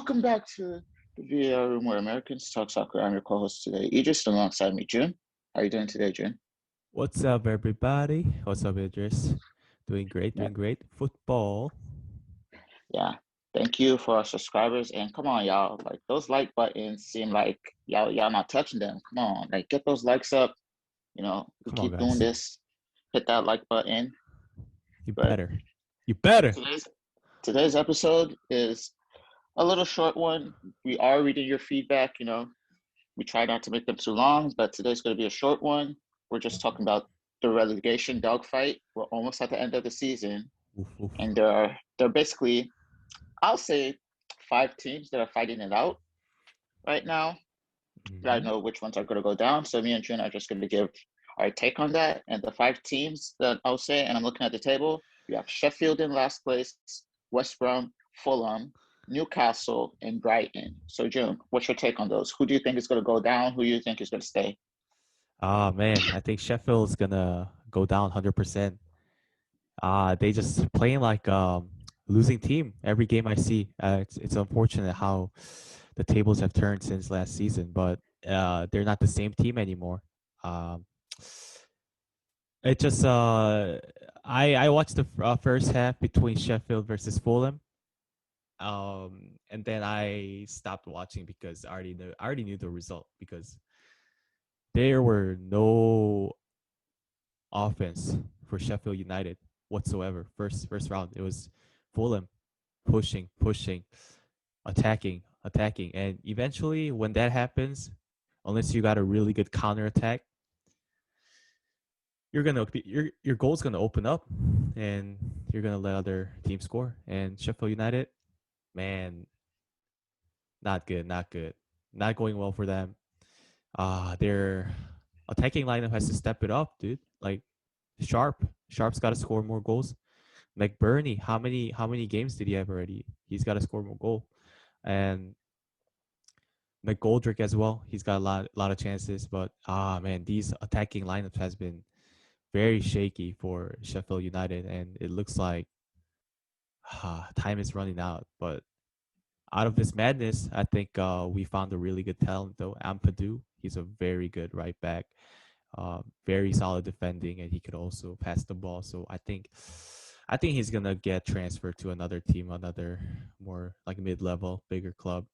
welcome back to the VR Room where Americans talk soccer. I'm your co-host today, Idris, alongside me, June. How are you doing today, June? What's up, everybody? What's up, Idris? Doing great, Yeah, doing great. Football. yeah. Thank you for our subscribers, and come on, y'all. Like those like buttons seem like y'all not touching them. Come on, like get those likes up. We Come on, keep doing guys. this. Hit that like button. You But better. You better. today's today's episode is a little short one. We are reading your feedback. We try not to make them too long, but today's going to be a short one. We're just talking about the relegation dogfight. We're almost at the end of the season, Oof, oof. and there are basically, I'll say, five teams that are fighting it out right now. I Mm-hmm. know which ones are going to go down. So me and June are just going to give our take on that. And the five teams that I'll say, and I'm looking at the table, we have Sheffield in last place, West Brom, Fulham, Newcastle, and Brighton. So June, what's your take on those? Who do you think is going to go down? Who do you think is going to stay? Ah, man. I think Sheffield's gonna go down 100%. They just playing like losing team every game I see. It's unfortunate how the tables have turned since last season, but they're not the same team anymore. Um, it just I watched the first half between Sheffield versus Fulham. And then I stopped watching because I already knew the result because there were no offense for Sheffield United whatsoever. First round, it was Fulham pushing, attacking, and eventually when that happens, unless you got a really good counter attack, your goal's gonna open up, and you're gonna let other teams score. And Sheffield United, man, not good, not good, not going well for them. Their attacking lineup has to step it up, dude. Like Sharp's got to score more goals. McBurney, how many games did he have already? He's got to score more goal, and McGoldrick as well. He's got a lot of chances, but man, these attacking lineups has been very shaky for Sheffield United, and it looks like time is running out. But out of this madness, I think we found a really good talent though. Ampadu, he's a very good right back, very solid defending, and he could also pass the ball. So I think he's gonna get transferred to another team, another more like mid-level, bigger club.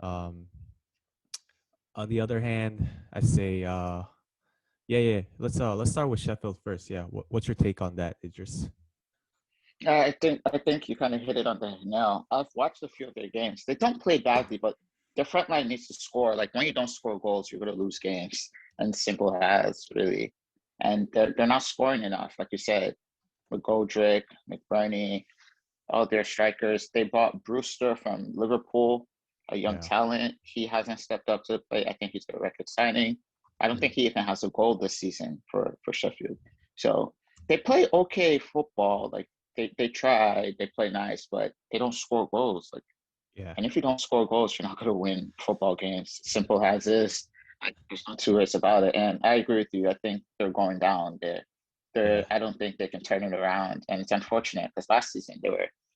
Um, on the other hand, I say, yeah. Let's start with Sheffield first. Yeah, what's your take on that? It just I think you kind of hit it on the nail. I've watched a few of their games. They don't play badly, but their front line needs to score. Like when you don't score goals, you're gonna lose games. And simple as really. And they're not scoring enough, like you said. McGoldrick, McBurney, all their strikers. They bought Brewster from Liverpool, a young yeah. talent. He hasn't stepped up to the plate. I think he's a record signing. I don't think Mm. he even has a goal this season for Sheffield. So they play okay football. Like they try, they play nice, but they don't score goals. Like, Yeah. and if you don't score goals, you're not gonna win football games. Simple as is. There's no two ways about it. And I agree with you. I think they're going down. Yeah. I don't think they can turn it around. And it's unfortunate because last season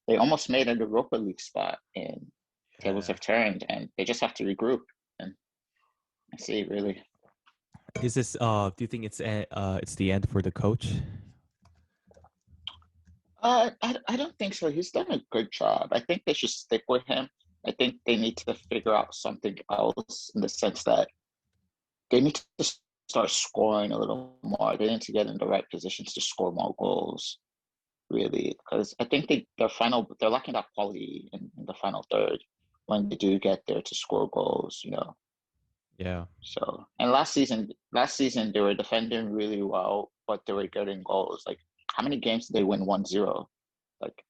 they almost made a Europa League spot and tables Yeah. have turned and they just have to regroup and see really. Is this do you think it's the end for the coach? I don't think so. He's done a good job. I think they should stick with him. I think they need to figure out something else in the sense that they need to start scoring a little more. They need to get in the right positions to score more goals, really, because I think they're lacking that quality in the final third when they do get there to score goals. Yeah. So and last season they were defending really well, but they were getting goals. Like how many games did they win 1-0? Like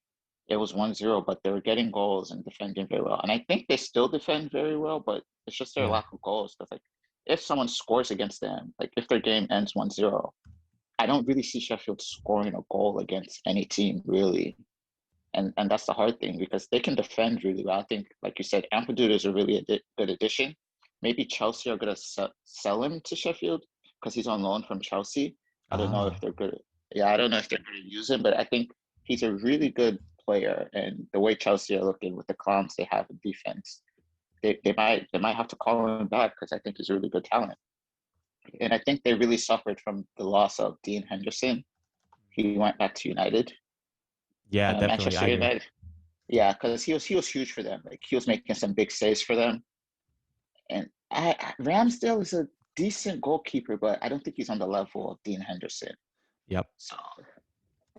it was 1-0, but they were getting goals and defending very well. And I think they still defend very well, but it's just their Yeah. lack of goals. Because like if someone scores against them, like if their game ends 1-0, I don't really see Sheffield scoring a goal against any team really. And that's the hard thing because they can defend really well. I think, like you said, Ampadu is a really good addition. Maybe Chelsea are going to sell him to Sheffield because he's on loan from Chelsea. I don't know if Ah. they're good. Yeah, I don't know if they're going to use him, but I think he's a really good player, and the way Chelsea are looking with the clowns they have in defense, they might have to call him back because I think he's a really good talent. And I think they really suffered from the loss of Dean Henderson. He went back to United, Yeah, definitely. I Manchester agree. United. Yeah, because he was huge for them. Like he was making some big saves for them. And Ramsdale is a decent goalkeeper, but I don't think he's on the level of Dean Henderson. Yep. So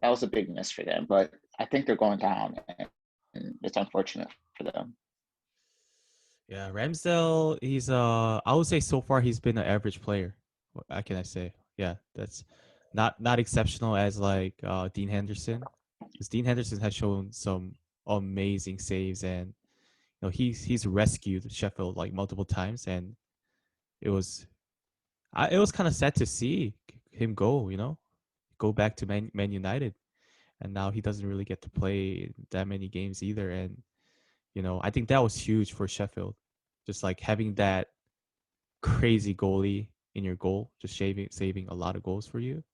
that was a big miss for them. But I think they're going down, and it's unfortunate for them. Yeah, Ramsdale, he's I would say so far he's been an average player. What can I say? Yeah, that's not exceptional as like Dean Henderson. Because Dean Henderson has shown some amazing saves, and he's rescued Sheffield like multiple times, and it was it was kind of sad to see him go. Go back to Man United, and now he doesn't really get to play that many games either. And I think that was huge for Sheffield, just like having that crazy goalie in your goal, just saving a lot of goals for you.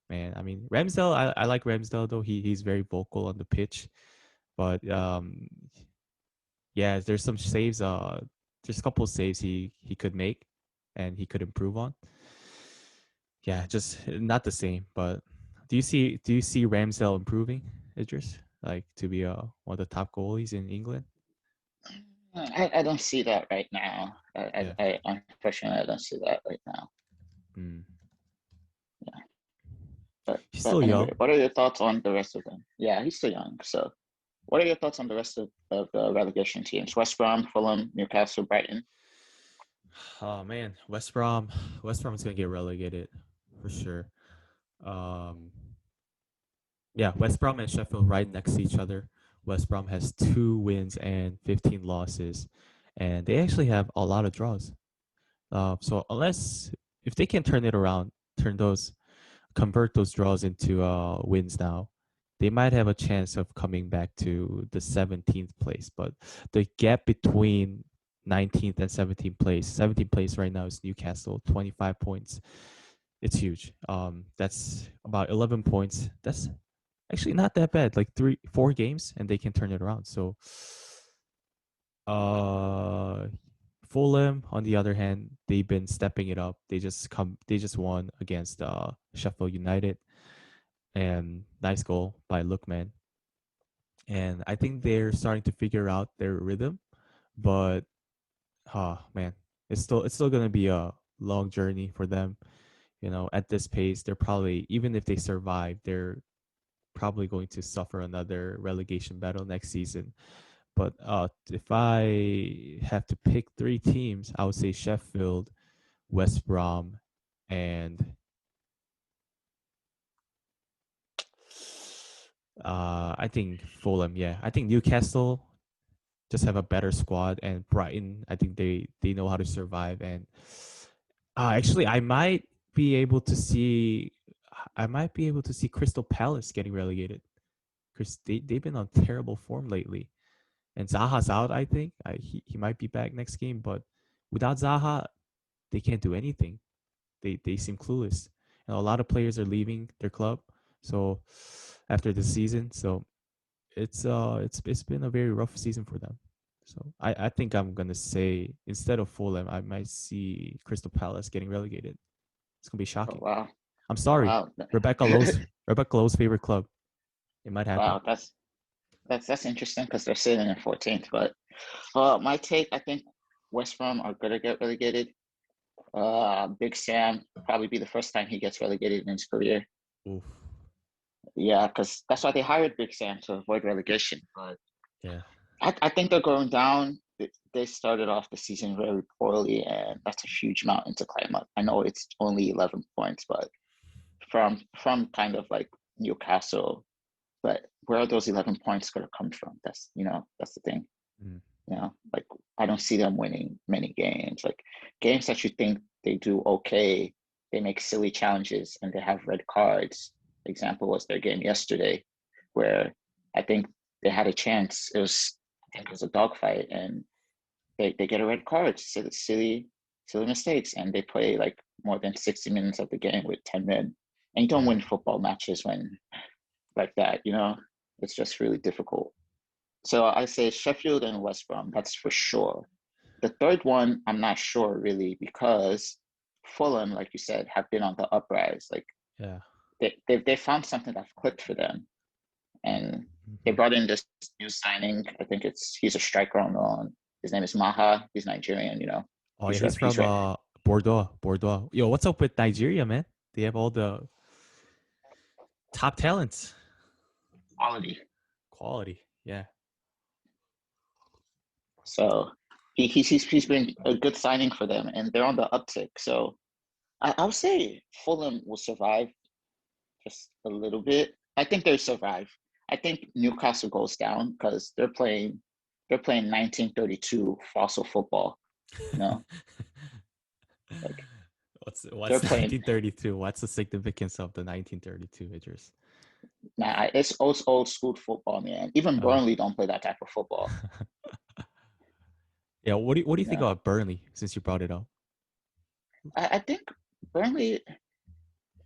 Man, I mean Ramsdale, I like Ramsdale though. He's very vocal on the pitch, but yeah, there's some saves. There's a couple of saves he could make, and he could improve on. Yeah, just not the same. But do you see Ramsdale improving, Idris? Like to be one of the top goalies in England? I don't see that right now. Yeah. Unfortunately I don't see that right now. Mm. Yeah. But He's but still anyway, young. what are your thoughts on the rest of them? Yeah, he's still young. So what are your thoughts on the rest of the relegation teams? West Brom, Fulham, Newcastle, Brighton. Oh man, West Brom. West Brom's gonna get relegated for sure. Um, yeah, West Brom and Sheffield right next to each other. West Brom has 2 wins and 15 losses, and they actually have a lot of draws. So unless if they can turn it around, convert those draws into wins now, they might have a chance of coming back to the 17th place. But the gap between 19th and 17th place right now is Newcastle, 25 points. It's huge. That's about 11 points. That's actually not that bad. Like 4 games, and they can turn it around. So, uh, Fulham, on the other hand, they've been stepping it up. They just won against Sheffield United, and nice goal by Lookman. And I think they're starting to figure out their rhythm, but man, it's still gonna be a long journey for them. At this pace, they're probably even if they survive, they're probably going to suffer another relegation battle next season. But if I have to pick 3 teams, I would say Sheffield, West Brom, and I think Fulham. Yeah, I think Newcastle just have a better squad, and Brighton, I think they know how to survive. And actually, I might be able to see Crystal Palace getting relegated because they've been on terrible form lately. And Zaha's out, I think. He might be back next game, but without Zaha, they can't do anything. They seem clueless. And a lot of players are leaving their club. So after the season, so it's been a very rough season for them. So I think I'm gonna say instead of Fulham, I might see Crystal Palace getting relegated. It's gonna be Oh shocking. wow, I'm sorry, wow, Rebecca Lowe's favorite club. It might happen. wow. That's interesting because they're sitting in 14th. But my take, I think West Brom are gonna get relegated. Big Sam probably be the first time he gets relegated in his career. Oof. Yeah, because that's why they hired Big Sam to avoid relegation. But Yeah. I think they're going down. They started off the season very poorly, and that's a huge mountain to climb up. I know it's only 11 points, but from kind of like Newcastle, but where are those 11 points going to come from? That's the thing. Mm. Like I don't see them winning many games. Like games that you think they do okay, they make silly challenges and they have red cards. Example was their game yesterday, where I think they had a chance. I think it was a dogfight, and they get a red card. Silly mistakes, and they play like more than 60 minutes of the game with 10 men. And you don't Yeah. win football matches when like that. It's just really difficult. So I say Sheffield and West Brom. That's for sure. The third one, I'm not sure really because Fulham, like you said, have been on the uprise. Like Yeah. they found something that clicked for them, and they Hmm. brought in this new signing. I think he's a striker on loan. His name is Maha. He's Nigerian. Oh yeah, He's he's he's from Bordeaux. Bordeaux. Yo, what's up with Nigeria, man? They have all the top talents. quality. Quality. Yeah. So he's been a good signing for them, and they're on the uptick. So I would say Fulham will survive just a little bit. I think they survive. I think Newcastle goes down because they're playing 1932 fossil football. You know, like they're What's playing. 1932? What's the significance of the 1932 Idris? Nah, it's old school football, man. Even Uh, Burnley don't play that type of football. yeah. What do you You think know, about Burnley since you brought it up? I think Burnley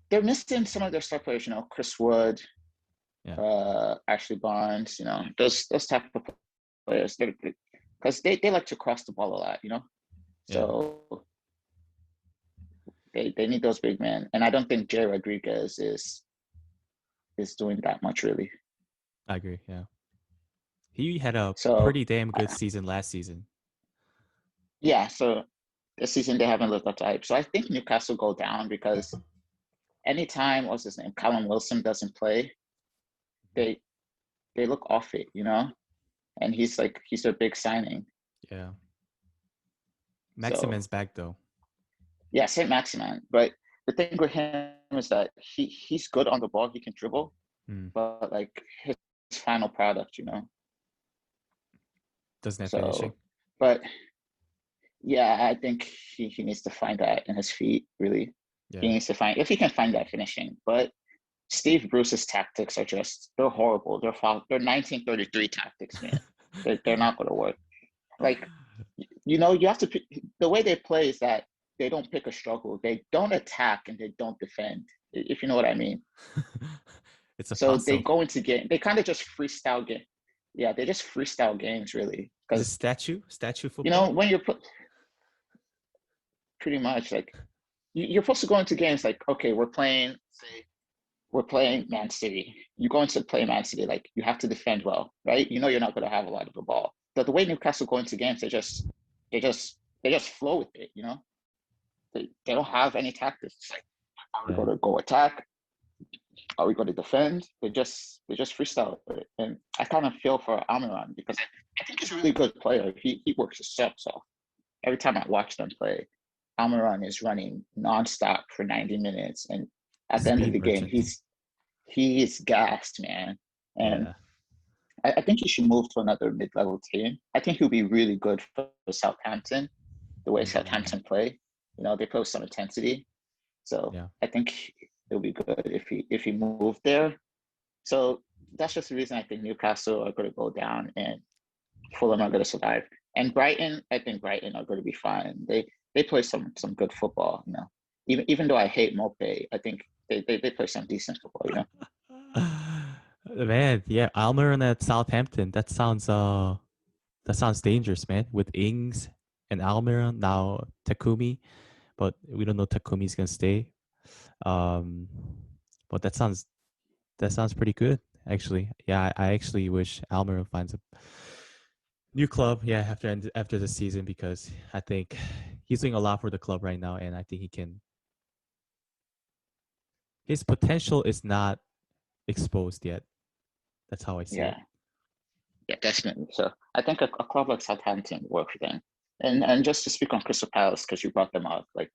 they're missing some of their star players. Chris Wood, Yeah. Ashley Barnes. Those type of players. Because they like to cross the ball a lot. Yeah. So they need those big men, and I don't think Jay Rodriguez is doing that much really. I agree. Yeah. He had a So pretty damn good season last season. yeah, so this season they haven't lived up to hype. So I think Newcastle go down because anytime what's his name, Callum Wilson doesn't play, they they look off it. And he's their big signing. Yeah. So Maximan's back though. yeah, Saint Maximan. But the thing with him is that he's good on the ball, he can dribble, Mm. but like his final product. Doesn't have finishing. So but yeah, I think he needs to find that in his feet, really. He Yeah. needs to find if he can find that finishing. But Steve Bruce's tactics are they're horrible. They're 1933 tactics, man. They're not gonna work. Like you have to pick the way they play is that they don't pick a struggle. They don't attack and they don't defend, if you know what I mean. It's a So they fossil. go into game. They kind of just freestyle game. Yeah, they just freestyle games really. Is it Because statue football? when you're pretty much like you're supposed to go into games like, okay, we're playing Man City. You go into play Man City, like you have to defend well, right? You're not going to have a lot of the ball. But the way Newcastle go into games, they just flow with it. They don't have any tactics. It's like, are we Yeah. going to go attack? Are we going to defend? They just freestyle it. And I kind of feel for Almiron because I think he's a really good player. He works his socks off. Every time I watch them play, Almiron is running nonstop for 90 minutes, and at the end of Speed the game, merchant. he is gassed, man. And Yeah. I think he should move to another mid-level team. I think he'll be really good for Southampton, the way Mm. Southampton play. They play with some intensity. So Yeah. I think it'll be good if he moved there. So that's just the reason I think Newcastle are going to go down and Fulham are going to survive. And Brighton, I think Brighton are going to be fine. They play some good football. Even though I hate Mope, I think they play some decent football. Man, yeah, Almiron at Southampton. That sounds dangerous, man. With Ings and Almiron now Takumi, but we don't know Takumi's gonna stay. Um, but that sounds pretty good actually. Yeah, I actually wish Almiron finds a new club. Yeah, after the season because I think he's doing a lot for the club right now, and I think he can. His potential is not exposed yet. That's how I see Yeah, it. yeah, definitely. So I think a club like Southampton would work for them. And just to speak on Crystal Palace because you brought them up, like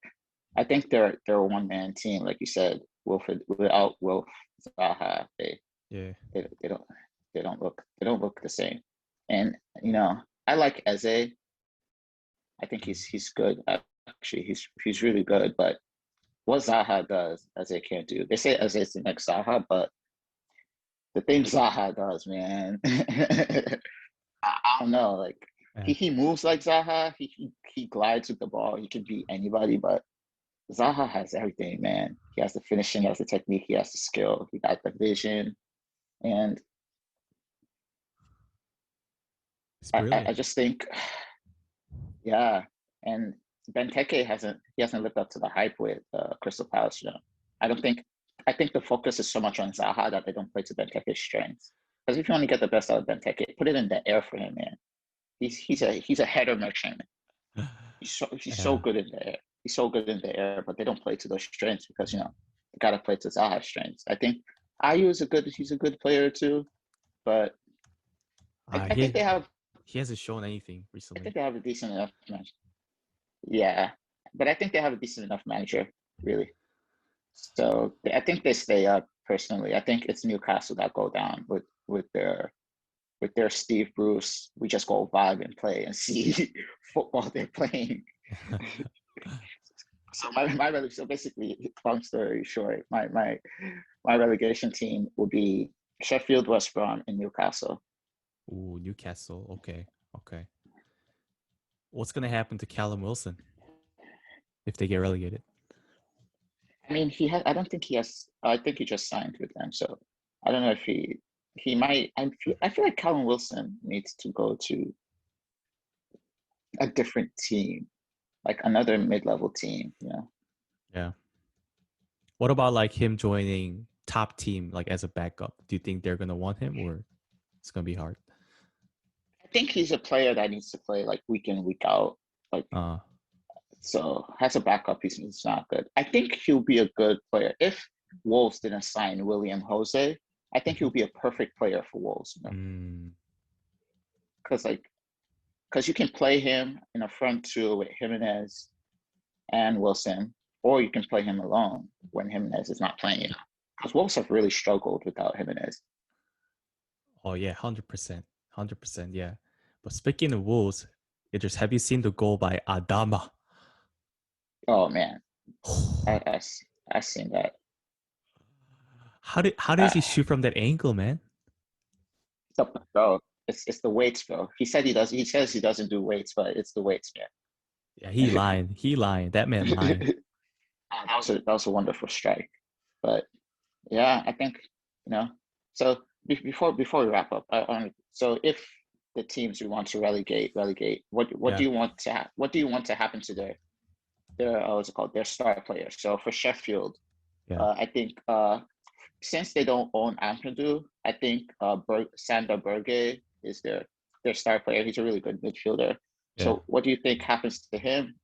I think they're a one man team, like you said. Wilfred without Wilf Zaha, Yeah. they don't they don't look the same. And I like Eze. I think he's good. Actually, he's really good. But what Zaha does, Eze can't do. They say Eze is the next Zaha, but the thing Zaha does, man, I don't know. Like Yeah. he moves like Zaha. He glides with the ball. He can beat anybody, but Zaha has everything, man. He has the finishing, he has the technique, he has the skill, he got the vision, and It's I brilliant. just think, yeah, and Benteke hasn't lived up to the hype with Crystal Palace. I don't think. I think the focus is so much on Zaha that they don't play to Benteke's strengths. Because if you want to get the best out of Benteke, put it in the air for him, man. He's a header merchant. He's so Yeah, good in the air. He's so good in the air, but they don't play to those strengths because they gotta play to Zaha's strengths. I think Ayu is he's a good player too, but I, uh, I think he they have he hasn't shown anything I recently. think they have a decent enough manager. Yeah, but I think they have a decent enough manager, really. So I think they stay up personally. I think it's Newcastle that go down with their Steve Bruce. We just go vibe and play and see football they're playing. So basically, long story short, my relegation team will be Sheffield, West Brom, and Newcastle. Ooh, Newcastle. Okay, okay. What's gonna happen to Callum Wilson if they get relegated? I mean, he has. I don't think he has. I think he just signed with them, so I don't know if he might. I feel like Callum Wilson needs to go to a different team, like another mid-level team. Yeah. What about like him joining top team like as a backup? Do you think they're gonna want him or it's gonna be hard? I think he's a player that needs to play like week in, week out. Like Uh so, as a backup, he's not good. I think he'll be a good player if Wolves didn't sign William Jose. I think he'll mhm. be a perfect player for Wolves. Mm, Because because you can play him in a front two with Jimenez and Wilson, or you can play him alone when Jimenez is not playing. Because Wolves have really struggled without Jimenez. oh yeah, 100%. 100%, yeah. But speaking of Wolves, Idris, have you seen the goal by Adama? Oh man, I seen that. How does Uh, he shoot from that angle, man? bro, it's the weights, bro. He said he does. He says he doesn't do weights, but it's the weights, Yeah, he lying. He lying. That man lying. man. That was a wonderful strike. But yeah, I think you know. So before we wrap up, so if the teams we want to relegate, what do Yeah, you want what do you want to happen to their what's it called, their star players? So for Sheffield, yeah, I think since they don't own Ampadu, I think Sander Berge is their star player. He's a really good midfielder. yeah. So what do you think happens to him?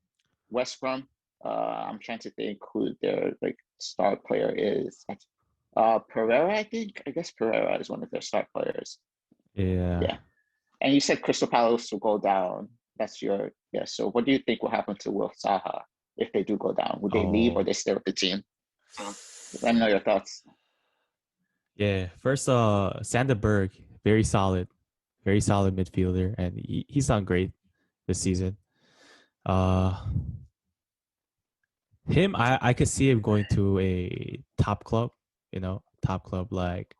West Brom. I'm trying to think who their like star player is. Pereira, I think. I guess Pereira is one of their star players. Yeah. Yeah. And you said Crystal Palace will go down. That's your yeah. So what do you think will happen to Will Saha if they do go down? Would they leave or Oh. they stay with the team? So let me know your thoughts. Yeah. First Sanderberg, very solid midfielder, and he's done great this season. Uh him I could see him going to a top club, top club like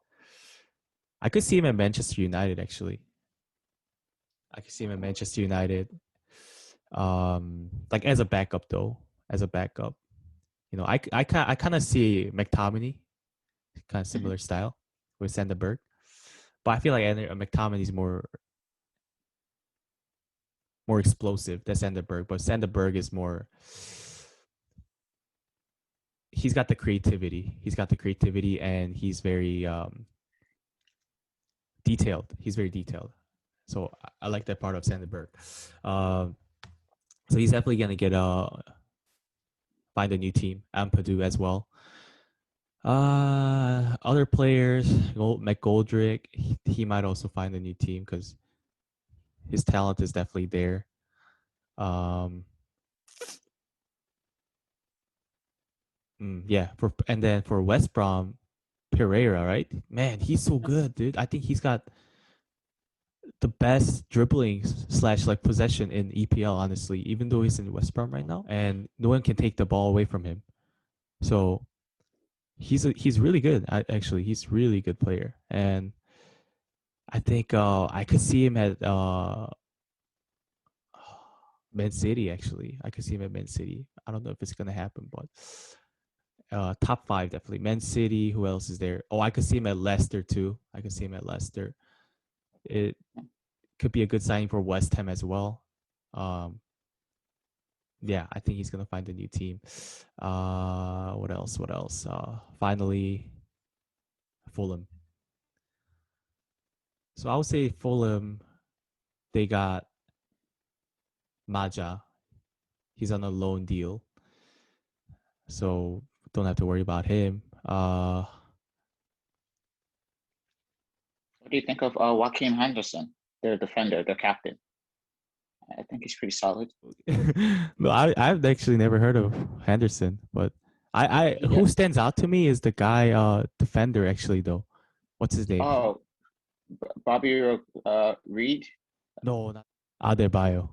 I could see him at Manchester United actually. I could see him at Manchester United. Like as a backup though, as a backup. I kind of see McTominay, kind of Mhm. similar style with Sanderberg, but I feel like McTominay's more explosive than Sanderberg, but Sanderberg is more. He's got the creativity. He's got the creativity, and he's very detailed. He's very detailed. So I like that part of Sanderberg. Um, so he's definitely gonna get find a new team. Ampadu as well. Other players, McGoldrick, he might also find a new team because his talent is definitely there. Um, yeah. And then for West Brom, Pereira, right? Man, he's so good, dude. I think he's got the best dribbling slash like possession in EPL, honestly. Even though he's in West Brom right now, and no one can take the ball away from him. So he's really good. Actually, he's really good player, and I think I could see him at Man City. Actually, I could see him at Man City. I don't know if it's gonna happen, but top five definitely. Man City. Who else is there? Oh, I could see him at Leicester too. I could see him at Leicester. It. could be a good signing for West Ham as well. Um, yeah, I think he's gonna find a new team. What else? What else? Finally, Fulham. So I would say Fulham. They got Maja. He's on a loan deal, so don't have to worry about him. What do you think of Joaquin Henderson, their defender, their captain? I think he's pretty solid. No, I've actually never heard of Henderson, but I He who got stands out to me is the guy defender actually though. What's his name? oh Bobby Reed. No, not Adebayo,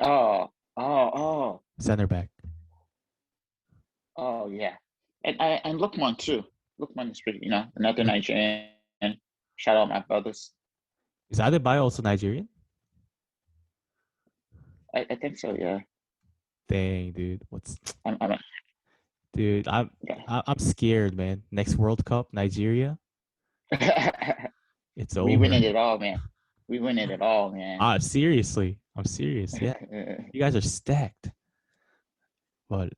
Oh oh center back. yeah, and Lookman too. Lookman is pretty, another Nigerian. Shout out my brothers. Is Adebayo also Nigerian? I think so. Yeah. Dang, dude. What's I'm dude? yeah. I'm scared, man. Next World Cup, Nigeria, it's We over. winning it all, man. We winning it all, man. Seriously, I'm serious. Yeah, you guys are stacked. But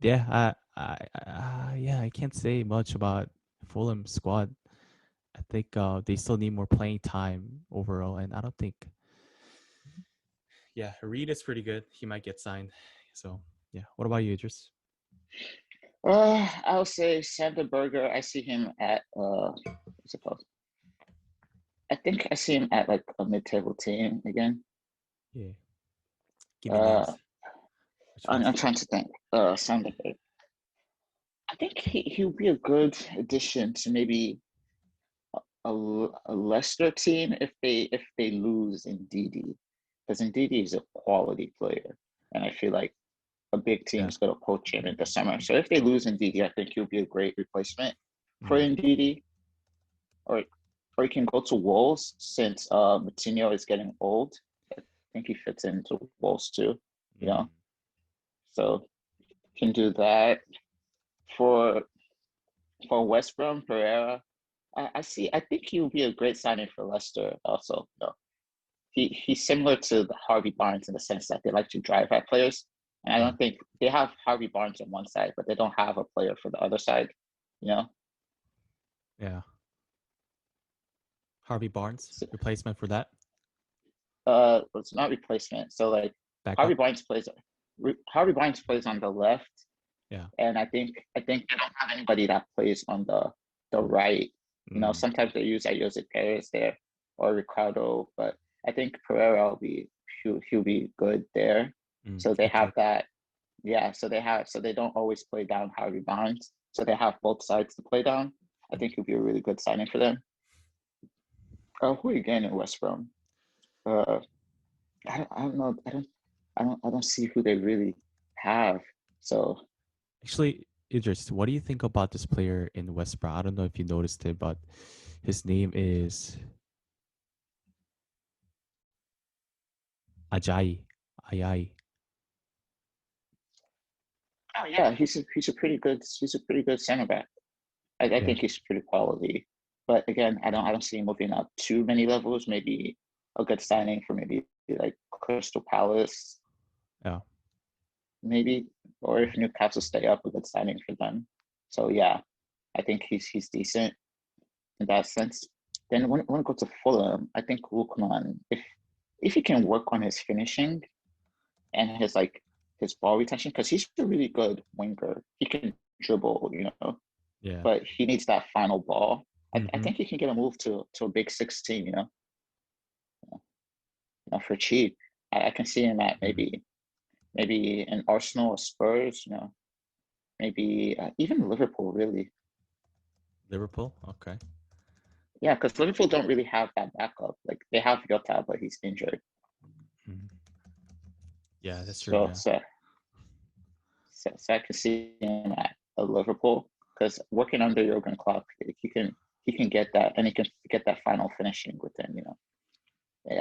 yeah, I can't say much about Fulham squad. I think they still need more playing time overall, and I don't think. Yeah, Reed is pretty good. He might get signed. So yeah, what about you, Idris? I'll say Sander Berger. I see him at what's it called? I think I see him at like a mid-table team again. Yeah, give me Uh, names. Which I'm ones? trying to think. Sander Berger. I think he'll be a good addition to maybe a Leicester team if they lose in DD, because Ndidi is a quality player, and I feel like a big team Yeah. is going to poach him in the summer. So if they lose in DD, I think he'll be a great replacement for Mm. Ndidi, or or he can go to Wolves since Moutinho is getting old. I think he fits into Wolves too, you Mm. know. So can do that for West Brom Pereira. I see. I think he'll be a great signing for Leicester. Also, he's similar to the Harvey Barnes in the sense that they like to drive at players. And I Yeah. don't think they have Harvey Barnes on one side, but they don't have a player for the other side. You know, Yeah. Harvey Barnes, so, replacement for that it's not replacement. So like Harvey backup. Barnes plays. Harvey Barnes plays on the left, Yeah. and I think they don't have anybody that plays on the right. Mm. Sometimes they use Jose Perez there or Ricardo, but I think Pereira he'll be good there. Mm. So they Good have pick. that. Yeah, so they don't always play down Harvey Barnes. So they have both sides to play down. I think he'll be a really good signing for them. Who are you getting in West Brom? Uh, I don't know. I don't see who they really have. So Actually, Idris, what do you think about this player in West Brom? I don't know if you noticed it, but his name is Ajayi. Ayayi. oh yeah, he's a pretty good center back. I Yeah. think he's pretty quality. But again, I don't see him moving up too many levels. Maybe a good signing for maybe like Crystal Palace, Yeah. maybe, or if Newcastle stay up, a good signing for them. So yeah, I think he's decent in that sense. Then when I go to Fulham, I think Lukman, if he can work on his finishing and his ball retention, because he's a really good winger. He can dribble, Yeah. but he needs that final ball. I Mm-hmm. think he can get a move to a big 16, for cheap. I can see him at Mm. maybe an Arsenal or Spurs, maybe even Liverpool, really. Liverpool. Okay. Yeah, because Liverpool don't really have that backup. Like they have Yota, but he's injured. Mm. Yeah, that's true. So Yeah. so so I can see him at a Liverpool because working under Jurgen Klopp, he can get that, and he can get that final finishing with him.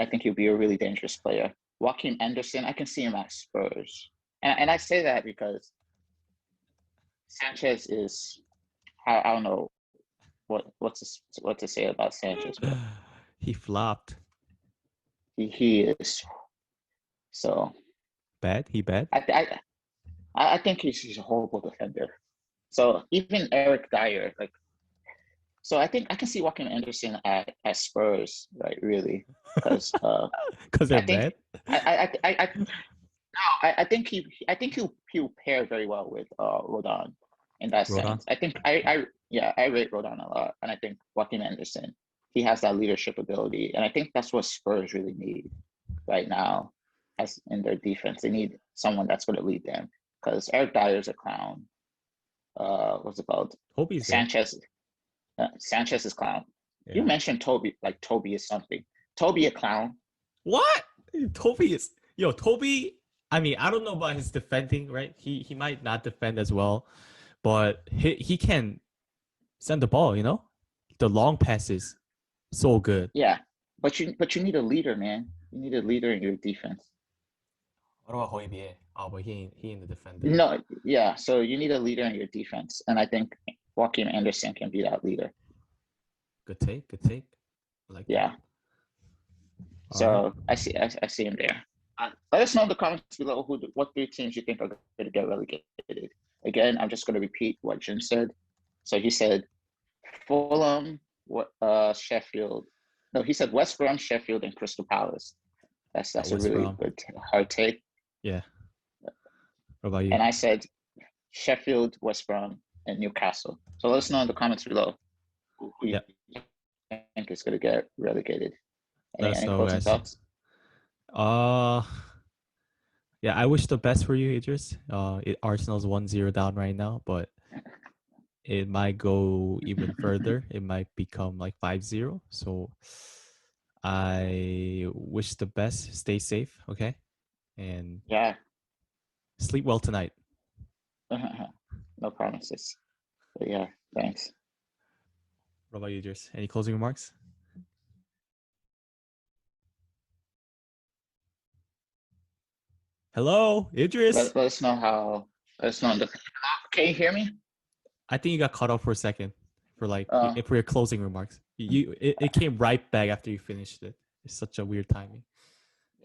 I think he'll be a really dangerous player. Joaquin Anderson, I can see him at Spurs, and I say that because Sanchez is, I don't know what to say about Sanchez, but He flopped. he is. So Bad? He bad? I think he's a horrible defender. So even Eric Dyer, like, so I think I can see Joaquin Anderson at Spurs, right? Really, because Because I they're think bad? I think he'll pair very well with Rodon in that Rodon? sense. I think I rate Rodon a lot, and I think Joaquin Anderson, he has that leadership ability, and I think that's what Spurs really need right now, as in their defense. They need someone that's going to lead them because Eric Dyer's a clown. What's it called? Hope he's there. Sanchez is clown. You Yeah. mentioned Toby, like Toby is something. Toby a clown. What? Toby is Toby. I mean, I don't know about his defending, right? He might not defend as well, but he can send the ball, The long passes. So good. Yeah, but you need a leader, man. You need a leader in your defense. What about Hoybier? Oh, but he ain't the defender. No, yeah. So you need a leader in your defense, and I think Joaquin Anderson can be that leader. Good take. Good take. I like Yeah. that. So All right. I see him there. Let us know in the comments below what 3 teams you think are going to get relegated. Again, I'm just going to repeat what Jim said. So he said Fulham, Sheffield. No, he said West Brom, Sheffield, and Crystal Palace. That's a West really Brom. good hard take. Yeah. What about you? And I said Sheffield, West Brom, and Newcastle. So let us know in the comments below who you think is going to get relegated. Let us Any know, closing guys. thoughts? Yeah, I wish the best for you, Idris. Arsenal's 1-0 down right now, but it might go even further. It might become like 5-0. So I wish the best. Stay safe, okay? And Yeah. sleep well tonight. No promises. But yeah, thanks. What about you, Idris? Any closing remarks? Hello, Idris. Let us know how. Let us know. Can you hear me? I think you got cut off for a second for your closing remarks. It came right back after you finished it. It's such a weird timing.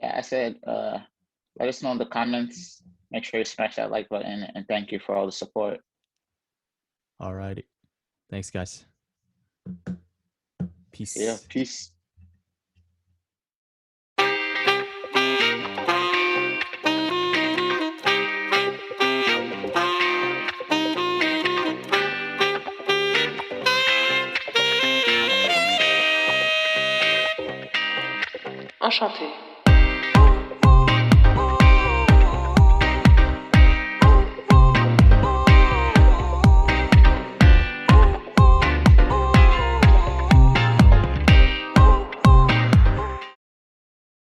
Yeah, I said let us know in the comments. Make sure you smash that like button, and thank you for all the support. All righty. Thanks, guys. Peace. Yeah, peace. Enchanté.